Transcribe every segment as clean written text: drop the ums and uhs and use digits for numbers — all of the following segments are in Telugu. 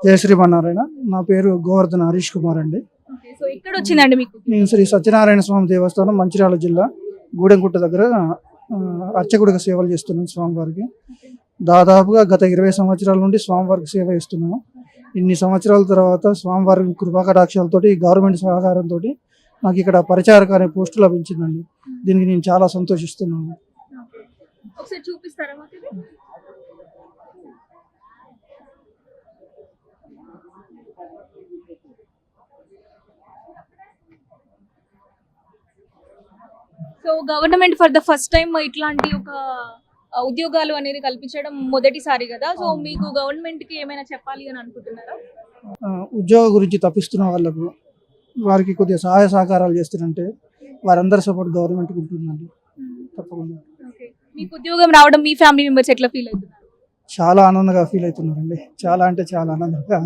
జయ శ్రీమన్నారాయణ. నా పేరు గోవర్ధన హరీష్ కుమార్ అండి. సో ఇక్కడ వచ్చిందండి మీకు నేను శ్రీ సత్యనారాయణ స్వామి దేవస్థానం మంచిర్యాల జిల్లా గూడెంకుట్ట దగ్గర అర్చకుడిగా సేవలు చేస్తున్నాను స్వామివారికి. దాదాపుగా గత 20 సంవత్సరాల నుండి స్వామివారికి సేవ చేస్తున్నాను. ఇన్ని సంవత్సరాల తర్వాత స్వామివారి కృపాకటాక్షాలతోటి గవర్నమెంట్ సహకారంతో నాకు ఇక్కడ పరిచారక అనే పోస్టు లభించిందండి. దీనికి నేను చాలా సంతోషిస్తున్నాను. ఒకసారి చూపిస్తారా మాకు ఇది? So government for the first time ఇట్లాంటి ఒక ఉద్యోగాలు అనేది కల్పించడం మొదటిసారి కదా. సో మీకు గవర్నమెంట్ కి ఏమైనా చెప్పాలి అని అనుకుంటున్నారా? ఉద్యోగ గురించి తప్పిస్తున్న వాళ్ళకు వారికి కొద్దిగా సహాయ సహకారాలు చేస్తారంటే వారందరి సపోర్ట్ గవర్నమెంట్కి ఉంటుందండి. తప్పకుండా మీకు ఉద్యోగం రావడం మీ ఫ్యామిలీ మెంబర్స్ ఎట్లా ఫీల్ అవుతున్నారు? చాలా ఆనందంగా ఫీల్ అవుతున్నారండి. చాలా అంటే చాలా ఆనందంగా.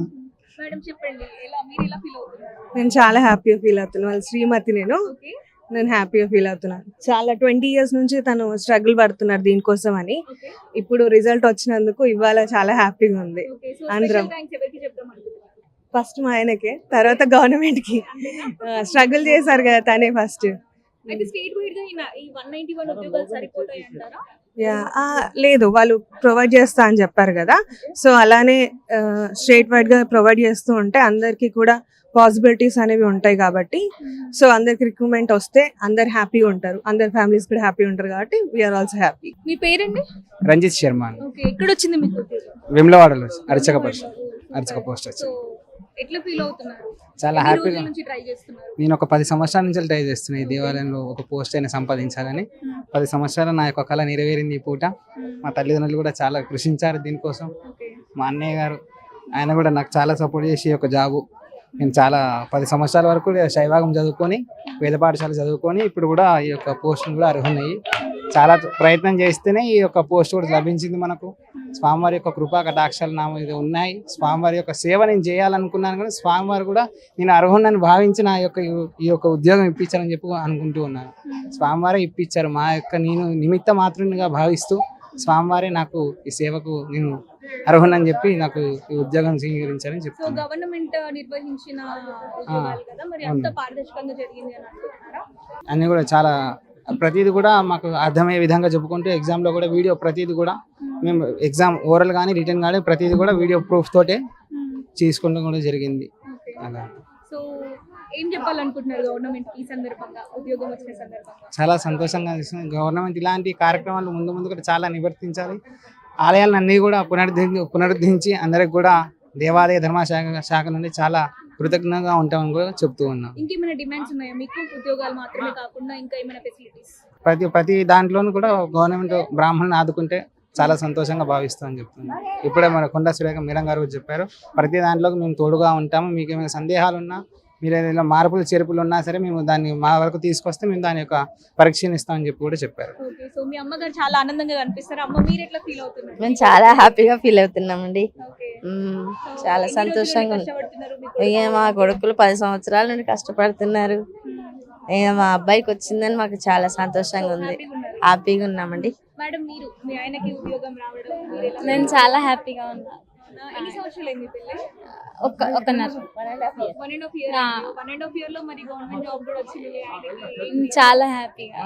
మేడం చెప్పండి, మీరు ఎలా ఫీల్ అవుతున్నారు? నేను చాలా హ్యాపీగా ఫీల్ అవుతున్నాను. వాళ్ళ శ్రీమతి నేను హ్యాపీగా ఫీల్ అవుతున్నాను. చాలా 20 years నుంచి తను స్ట్రగుల్ పడుతున్నారు దీనికోసం అని. ఇప్పుడు రిజల్ట్ వచ్చినందుకు ఇవాళ చాలా హ్యాపీగా ఉంది. అందరం ఫస్ట్ మా ఆయనకే, తర్వాత గవర్నమెంట్ కి. స్ట్రగుల్ చేశారు కదా తనే ఫస్ట్. లేదు, వాళ్ళు ప్రొవైడ్ చేస్తా అని చెప్పారు కదా. సో అలానే స్టేట్ వైడ్ గా ప్రొవైడ్ చేస్తూ ఉంటే అందరికి కూడా పాసిబిలిటీస్ అనేవి ఉంటాయి కాబట్టి, సో అందరికి రిక్రూట్మెంట్ వస్తే అందరు హ్యాపీగా ఉంటారు, అందరి ఫ్యామిలీస్ కూడా హ్యాపీ ఉంటారు కాబట్టి వీఆర్ ఆల్సో హ్యాపీ. మీ పేరండి? రంజిత్ శర్మ. ఎక్కడ వచ్చింది మీకు? విమలవాడలో అర్చక పోస్ట్ వచ్చింది. ఎట్లా ఫీల్ అవుతున్నారు? చాలా హ్యాపీగా. ట్రై చేస్తున్నారు? నేను ఒక 10 సంవత్సరాల నుంచి ట్రై చేస్తున్నాను ఈ దేవాలయంలో ఒక పోస్ట్ అయినా సంపాదించాలని. 10 సంవత్సరాలు నా యొక్క కళ నెరవేరింది ఈ పూట. మా తల్లిదండ్రులు కూడా చాలా కృషించారు దీనికోసం. మా అన్నయ్య గారు ఆయన కూడా నాకు చాలా సపోర్ట్ చేసి ఒక జాబు, నేను చాలా 10 సంవత్సరాల వరకు శైవాగం చదువుకొని వేద పాఠశాల చదువుకొని ఇప్పుడు కూడా ఈ యొక్క పోస్టులు కూడా అర్హున్నాయి. చాలా ప్రయత్నం చేస్తేనే ఈ యొక్క పోస్ట్ కూడా లభించింది మనకు. స్వామివారి యొక్క కృపా కటాక్షాలు నా మీద ఉన్నాయి. స్వామివారి యొక్క సేవ నేను చేయాలనుకున్నాను కానీ స్వామివారు కూడా నేను అర్హున్నని భావించి నా యొక్క ఈ యొక్క ఉద్యోగం ఇప్పించాలని చెప్పి అనుకుంటూ ఉన్నాను. స్వామివారే ఇప్పించారు. మా యొక్క నేను నిమిత్త మాత్రునిగా భావిస్తూ స్వామివారే నాకు ఈ సేవకు నేను అర్హునని చెప్పి నాకు ఈ ఉద్యోగం స్వీకరించాలని చెప్తాను. గవర్నమెంట్ నిర్వహించిన ఉద్యోగాలు కదా, మరి అంత పారదర్శకంగా జరిగింది అని అనుకుంటున్నారా? అన్ని కూడా చాలా ప్రతిదీ కూడా మాకు అర్థమయ్యే విధంగా చెప్పుకుంటూ ఎగ్జామ్లో కూడా వీడియో ప్రతిదీ కూడా మేము ఎగ్జామ్ ఓరల్ కానీ రిటర్న్ కానీ ప్రతిదీ కూడా వీడియో ప్రూఫ్ తోటే చేసుకోవడం కూడా జరిగింది. అలా సో ఏం చెప్పాలనుకుంటున్నారు గవర్నమెంట్ ఈ సందర్భంగా, ఉద్యోగం వచ్చిన సందర్భంగా? చాలా సంతోషంగా అనిపిస్తుంది. గవర్నమెంట్ ఇలాంటి కార్యక్రమాలు ముందు కూడా చాలా నివర్తించాలి. ఆలయాలను అన్నీ కూడా పునరుద్ధరించి అందరికి కూడా దేవాలయ ధర్మశాఖ నుండి చాలా కృతజ్ఞంగా ఉంటామని కూడా చెప్తూ ఉన్నాం. ఇంకేమైనా డిమాండ్స్ ఉన్నాయా మీకు? ఉద్యోగాలు మాత్రమే కాకుండా ఇంకా ఏమైనా ఫెసిలిటీస్? ప్రతి దాంట్లోనూ కూడా గవర్నమెంట్ బ్రాహ్మణుని ఆదుకుంటే చాలా సంతోషంగా భావిస్తామని చెప్తున్నాం. ఇప్పుడే మన కొండా సురేఖ మీరం గారు చెప్పారు, ప్రతి దాంట్లోకి మేము తోడుగా ఉంటాము. మీకు ఏమైనా సందేహాలు ఉన్నా, మీరు ఏదైనా మార్పులు చేర్పులు ఉన్నా సరే మేము దాన్ని మా వరకు తీసుకొస్తే మేము దాని యొక్క పరీక్షను ఇస్తామని చెప్పి కూడా చెప్పారు. సో మీ అమ్మగారు చాలా ఆనందంగా కనిపిస్తారు. అమ్మ మీరు ఎట్లా ఫీల్ అవుతున్నారు? మేము చాలా హ్యాపీగా ఫీల్ అవుతున్నామండి. చాలా సంతోషంగా ఉంది. ఇక మా కొడుకులు 10 సంవత్సరాల నుండి కష్టపడుతున్నారు. ఇక మా అబ్బాయికి వచ్చిందని మాకు చాలా సంతోషంగా ఉంది, హ్యాపీగా ఉన్నామండి. మేడం మీరు, మీ ఆయనకి ఉద్యోగం రావడం నేను చాలా హ్యాపీగా ఉన్నా. ఎన్ని సంవత్సరాలు అయింది పెళ్ళి? ఒకన్నర. 1.5 year లో మరి గవర్నమెంట్ జాబ్ కూడా వచ్చింది. చాలా హ్యాపీగా.